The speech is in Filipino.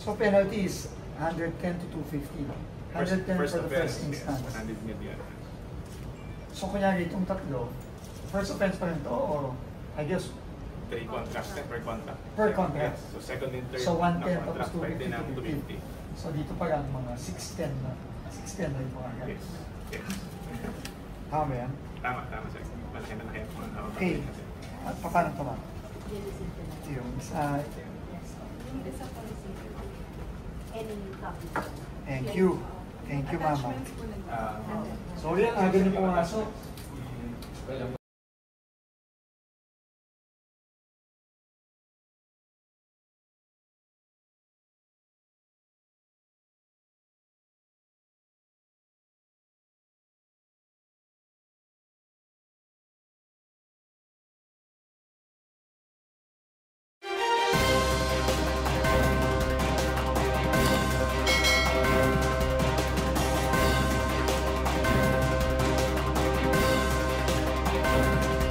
So penalty is 110 to 250. 110 First for the offense, first instance. 100 million. So kunyari itong tatlo, first offense pa rin to, or I guess 3 contracts per contract. per contract. Yes. So second and third So 110 na tapos contract, pwede 250 na to 250. 250. So dito pa lang mga 610 na. 610 na yung mga agad. Yes. Yes. Tama ba yan? Tama sir. Malaki na laki ang mga Okay. At paano ito ba? Yung isa. Yung isa policy. Any copy. Thank you. Thank you, Mama. Attachments po nag- Sorry, ang aga niyo pumasok.